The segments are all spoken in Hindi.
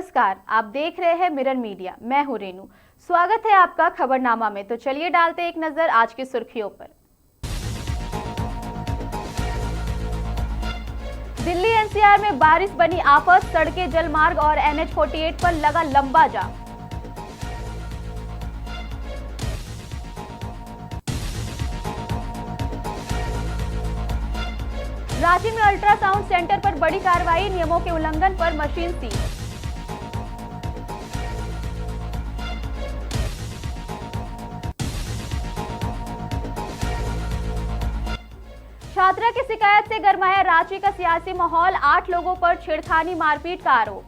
नमस्कार, आप देख रहे हैं मिरर मीडिया। मैं हूं रेनू। स्वागत है आपका खबरनामा में। तो चलिए डालते एक नजर आज की सुर्खियों पर। दिल्ली एनसीआर में बारिश बनी आफत, सड़कें, जलमार्ग और NH-48 पर लगा लंबा जाम। रांची में अल्ट्रासाउंड सेंटर पर बड़ी कार्रवाई, नियमों के उल्लंघन पर मशीन सीज। छात्रा की शिकायत से गरमाया रांची का सियासी माहौल, 8 लोगों पर छेड़खानी मारपीट का आरोप।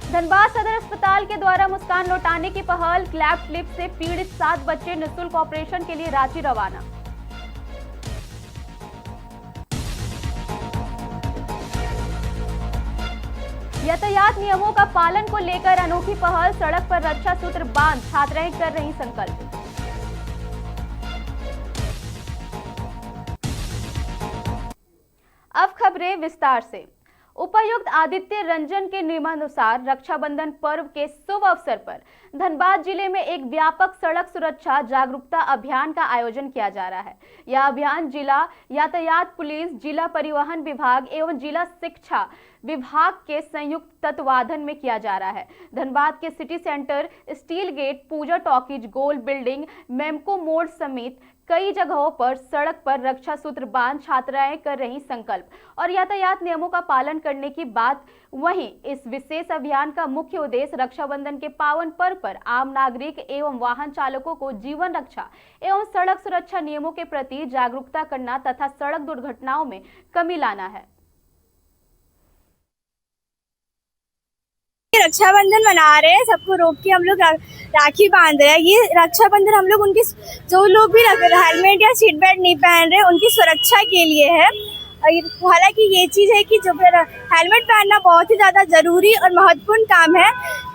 धनबाद सदर अस्पताल के द्वारा मुस्कान लौटाने की पहल, क्लैप स्लिप से पीड़ित 7 बच्चे निःशुल्क ऑपरेशन के लिए रांची रवाना। यातायात नियमों का पालन को लेकर अनोखी पहल, सड़क पर रक्षा सूत्र बांध छात्राएं कर रही संकल्प। अब खबरें विस्तार से। उपायुक्त आदित्य रंजन के नियमानुसार रक्षाबंधन पर्व के शुभ अवसर पर धनबाद जिले में एक व्यापक सड़क सुरक्षा जागरूकता अभियान का आयोजन किया जा रहा है। यह अभियान जिला यातायात पुलिस, जिला परिवहन विभाग एवं जिला शिक्षा विभाग के संयुक्त तत्वाधान में किया जा रहा है। धनबाद के सिटी सेंटर, स्टील गेट, पूजा टॉकीज, गोल बिल्डिंग, मेमको मोड़ समेत कई जगहों पर सड़क पर रक्षा सूत्र बांध छात्राएं कर रही संकल्प और यातायात नियमों का पालन करने की बात। वहीं इस विशेष अभियान का मुख्य उद्देश्य रक्षाबंधन के पावन पर्व पर आम नागरिक एवं वाहन चालकों को जीवन रक्षा एवं सड़क सुरक्षा नियमों के प्रति जागरूकता करना तथा सड़क दुर्घटनाओं में कमी लाना है। रक्षाबंधन मना रहे हैं, सबको रोक के हम लोग राखी बांध रहे हैं। ये रक्षाबंधन हम लोग उनकी, जो लोग भी हेलमेट या सीट बेल्ट नहीं पहन रहे, उनकी सुरक्षा के लिए है। हालांकि ये चीज है कि जो हेलमेट पहनना बहुत ही ज्यादा जरूरी और महत्वपूर्ण काम है।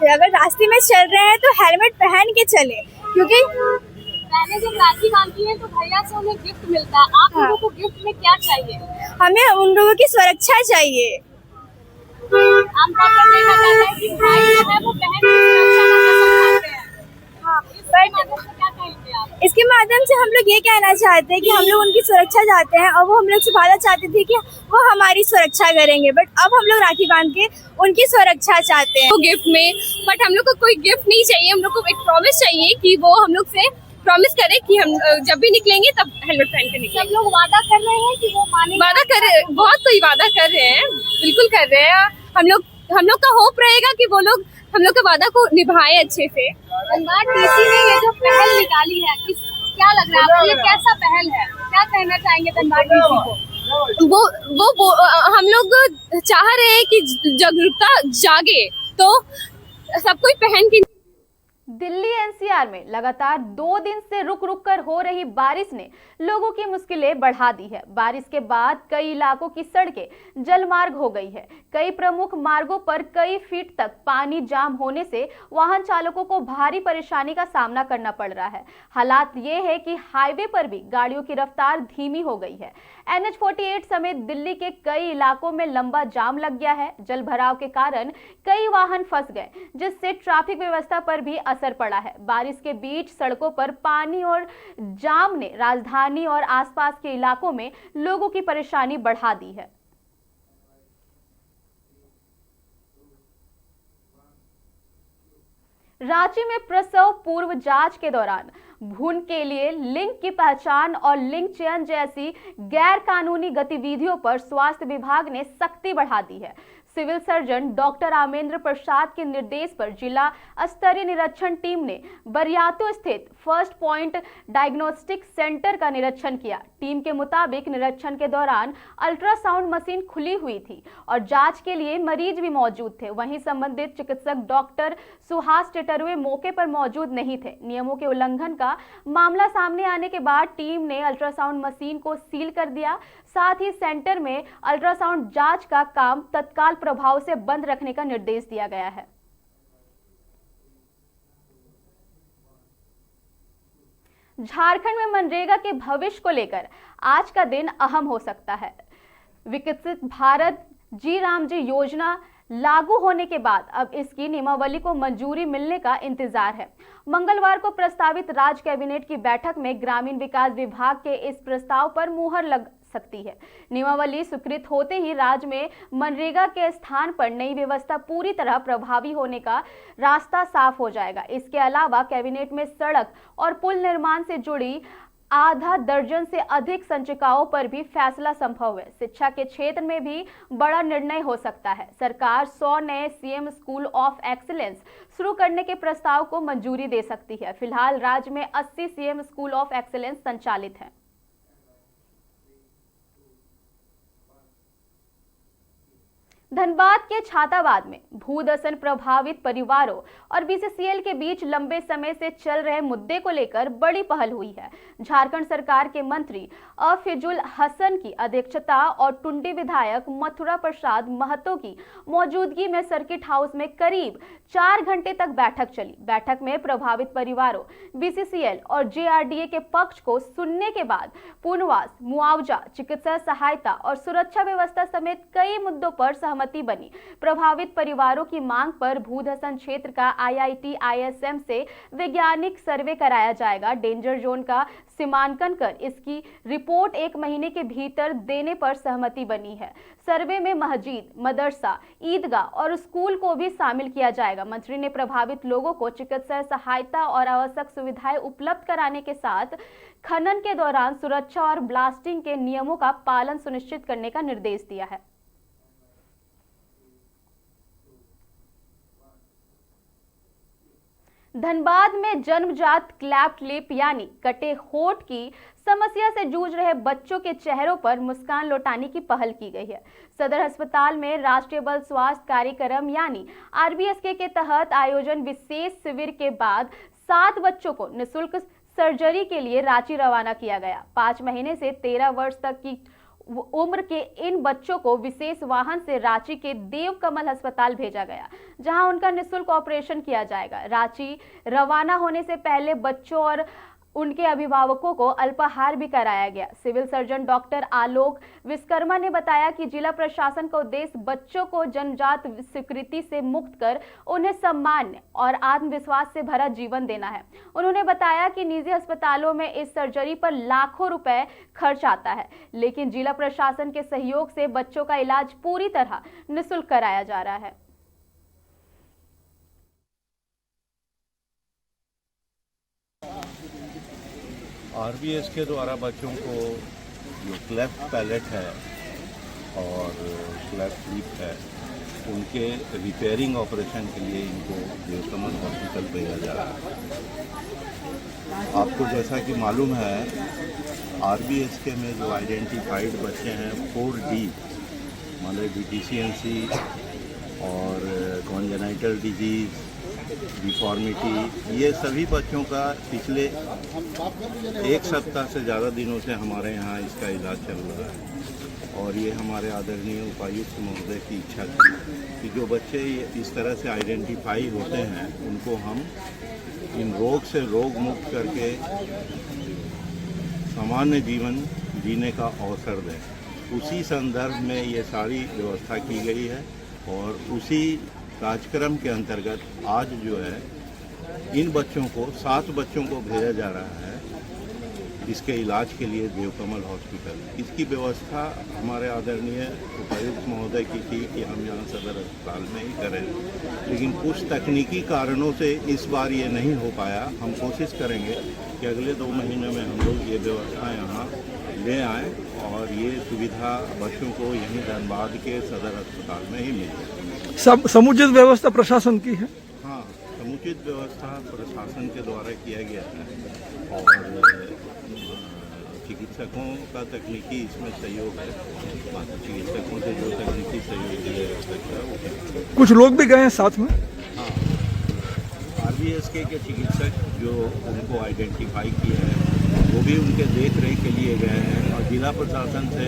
अगर रास्ते में चल रहे हैं तो हेलमेट पहन के चले, क्योंकि पहले जब राखी बांधती है तो भैया से उन्हें गिफ्ट मिलता है। आप लोगों को गिफ्ट में क्या चाहिए? हमें उन लोगों की सुरक्षा चाहिए। आमतौर पर देखा जाता है कि भाई जो है वो बहन की सुरक्षा का कसम खाते हैं। क्या कहेंगे आप? इसके माध्यम से हम लोग ये कहना चाहते हैं कि हम लोग उनकी सुरक्षा चाहते हैं और वो हम लोग से वादा चाहते थे कि वो हमारी सुरक्षा करेंगे, बट अब हम लोग राखी बांध के उनकी सुरक्षा चाहते हैं। तो गिफ्ट में, बट हम लोग को कोई गिफ्ट नहीं चाहिए। हम लोग को एक प्रॉमिस चाहिए कि वो हम लोग से प्रॉमिस करे कि हम जब भी निकलेंगे तब हेलमेट पहन के निकलेंगे। सब लोग वादा कर रहे हैं कि वो मानेंगे। वादा कर रहे, बहुत कोई वादा कर रहे हैं, बिल्कुल कर रहे हैं। हम लोग का होप रहेगा कि वो लोग हम लोग के वादा को निभाए अच्छे से। धनबाद टीसी ने ये जो पहल निकाली है, क्या लग रहा है आपको? ये कैसा पहल है? क्या कहना चाहेंगे धनबाद टीसी को? वो हम लोग चाह रहे हैं कि जागरूकता जागे तो सब कोई पहन के। दिल्ली एनसीआर में लगातार 2 दिन से रुक रुक कर हो रही बारिश ने लोगों की मुश्किलें बढ़ा दी है। बारिश के बाद कई इलाकों की सड़कें जलमार्ग हो गई है। कई प्रमुख मार्गों पर कई फीट तक पानी जाम होने से वाहन चालकों को भारी परेशानी का सामना करना पड़ रहा है। हालात ये है कि हाईवे पर भी गाड़ियों की रफ्तार धीमी हो गई है। NH-48 समेत दिल्ली के कई इलाकों में लंबा जाम लग गया है। जल भराव के कारण कई वाहन फंस गए, जिससे ट्रैफिक व्यवस्था पर भी असर पड़ा है। बारिश के बीच सड़कों पर पानी और जाम ने राजधानी और आसपास के इलाकों में लोगों की परेशानी बढ़ा दी है। रांची में प्रसव पूर्व जांच के दौरान भ्रूण के लिए लिंग की पहचान और लिंग चयन जैसी गैर कानूनी गतिविधियों पर स्वास्थ्य विभाग ने सख्ती बढ़ा दी है। सिविल सर्जन डॉक्टर आमेंद्र प्रसाद के निर्देश पर जिला स्तरीय निरीक्षण टीम ने बरियातू स्थित फर्स्ट पॉइंट डायग्नोस्टिक सेंटर का निरीक्षण किया। टीम के मुताबिक निरीक्षण के दौरान अल्ट्रासाउंड मशीन खुली हुई थी और जांच के लिए मरीज भी मौजूद थे। वहीं संबंधित चिकित्सक डॉक्टर सुहास टेटरुए मौके पर मौजूद नहीं थे। नियमों के उल्लंघन का मामला सामने आने के बाद टीम ने अल्ट्रासाउंड मशीन को सील कर दिया। साथ ही सेंटर में अल्ट्रासाउंड जांच का काम तत्काल प्रभाव से बंद रखने का निर्देश दिया गया है। झारखंड में मनरेगा के भविष्य को लेकर आज का दिन अहम हो सकता है। विकसित भारत जी राम जी योजना लागू होने के बाद अब इसकी नियमावली को मंजूरी मिलने का इंतजार है। मंगलवार को प्रस्तावित राज्य कैबिनेट की बैठक में ग्रामीण विकास विभाग के इस प्रस्ताव पर मुहर लग सकती है। नियमावली स्वीकृत होते ही राज्य में मनरेगा के स्थान पर नई व्यवस्था पूरी तरह प्रभावी होने का रास्ता साफ हो जाएगा। इसके अलावा कैबिनेट में सड़क और पुल निर्माण से जुड़ी आधा दर्जन से अधिक संचिकाओं पर भी फैसला संभव है। शिक्षा के क्षेत्र में भी बड़ा निर्णय हो सकता है। सरकार 100 नए सीएम स्कूल ऑफ एक्सीलेंस शुरू करने के प्रस्ताव को मंजूरी दे सकती है। फिलहाल राज्य में 80 सीएम स्कूल ऑफ एक्सीलेंस संचालित हैं। धनबाद के छाताबाद में भूदसन प्रभावित परिवारों और बीसीसीएल के बीच लंबे समय से चल रहे मुद्दे को लेकर बड़ी पहल हुई है। झारखंड सरकार के मंत्री अफिजुल हसन की अध्यक्षता और टुंडी विधायक मथुरा प्रसाद महतो की मौजूदगी में सर्किट हाउस में करीब 4 घंटे तक बैठक चली। बैठक में प्रभावित परिवारों, बीसीसीएल और जेआरडीए के पक्ष को सुनने के बाद पुनर्वास, मुआवजा, चिकित्सा सहायता और सुरक्षा व्यवस्था समेत कई मुद्दों पर सहमति बनी। प्रभावित परिवारों की मांग पर भूदसन क्षेत्र का IIT ISM से वैज्ञानिक सर्वे कराया जाएगा। डेंजर जोन का सीमांकन कर इसकी रिपोर्ट 1 महीने के भीतर देने पर सहमति बनी है। सर्वे में मस्जिद, मदरसा, ईदगाह और स्कूल को भी शामिल किया जाएगा। मंत्री ने प्रभावित लोगों को चिकित्सा सहायता और आवश्यक सुविधाएं उपलब्ध कराने के साथ खनन के दौरान सुरक्षा और ब्लास्टिंग के नियमों का पालन सुनिश्चित करने का निर्देश दिया है। धनबाद में जन्मजात क्लैफ्ट लिप यानी कटे होठ की समस्या से जूझ रहे बच्चों के चेहरों पर मुस्कान लौटाने की पहल की गई है। सदर अस्पताल में राष्ट्रीय बाल स्वास्थ्य कार्यक्रम यानी RBSK के तहत आयोजन विशेष शिविर के बाद 7 बच्चों को निःशुल्क सर्जरी के लिए रांची रवाना किया गया। 5 महीने से 13 वर्ष तक की उम्र के इन बच्चों को विशेष वाहन से रांची के देव कमल अस्पताल भेजा गया, जहां उनका निःशुल्क ऑपरेशन किया जाएगा। रांची रवाना होने से पहले बच्चों और उनके अभिभावकों को अल्पाहार भी कराया गया। सिविल सर्जन डॉक्टर आलोक विश्वकर्मा ने बताया कि जिला प्रशासन का उद्देश्य बच्चों को जन्मजात स्वीकृति से मुक्त कर उन्हें सम्मान और आत्मविश्वास से भरा जीवन देना है। उन्होंने बताया कि निजी अस्पतालों में इस सर्जरी पर लाखों रुपए खर्च आता है, लेकिन जिला प्रशासन के सहयोग से बच्चों का इलाज पूरी तरह निःशुल्क कराया जा रहा है। RBSK द्वारा बच्चों को जो क्लेफ्ट पैलेट है और क्लेफ्ट लिप है, उनके रिपेयरिंग ऑपरेशन के लिए इनको देवकमल हॉस्पिटल भेजा जा रहा है। आपको जैसा कि मालूम है, RBSK में जो आइडेंटिफाइड बच्चे हैं 4D मतलब डिफिशियंसी और कॉन्जेनाइटल डिजीज़, डिफॉर्मिटी, ये सभी बच्चों का पिछले 1 सप्ताह से ज़्यादा दिनों से हमारे यहाँ इसका इलाज चल रहा है। और ये हमारे आदरणीय उपायुक्त महोदय की इच्छा थी कि जो बच्चे इस तरह से आइडेंटिफाई होते हैं उनको हम इन रोग से रोग मुक्त करके सामान्य जीवन जीने का अवसर दें। उसी संदर्भ में ये सारी व्यवस्था की गई है और उसी कार्यक्रम के अंतर्गत आज जो है इन बच्चों को 7 बच्चों को भेजा जा रहा है इसके इलाज के लिए देवकमल हॉस्पिटल। इसकी व्यवस्था हमारे आदरणीय उपायुक्त महोदय की थी कि हम यहाँ सदर अस्पताल में ही करें, लेकिन कुछ तकनीकी कारणों से इस बार ये नहीं हो पाया। हम कोशिश करेंगे कि अगले 2 महीने में हम लोग ये व्यवस्था यहाँ ले आएँ और ये सुविधा बच्चों को यहीं धनबाद के सदर अस्पताल में ही मिल जाए। समुचित व्यवस्था प्रशासन की है? हाँ, समुचित व्यवस्था प्रशासन के द्वारा किया गया है और चिकित्सकों का तकनीकी इसमें सहयोग है। चिकित्सकों से जो तकनीकी सहयोग दिया जा सकता है वो। कुछ लोग भी गए हैं साथ में? हाँ, RBSK के चिकित्सक जो उनको आइडेंटिफाई किए हैं वो भी उनके देख रेख के लिए गए हैं और जिला प्रशासन से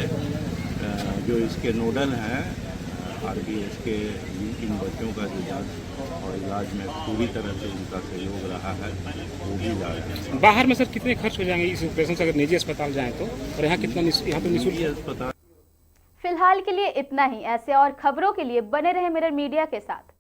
जो इसके नोडल हैं RBS के इन बच्चों का जो जांच और इलाज में पूरी तरह से उनका सहयोग रहा है, वो भी जाएगा। बाहर में सर कितने खर्च हो जाएंगे इस ऑपरेशन से अगर निजी अस्पताल जाएं तो, और यहाँ कितना यहाँ पे निःशुल्क निजी अस्पताल फिलहाल के लिए इतना ही। ऐसे और खबरों के लिए बने रहे मिरर मीडिया के साथ।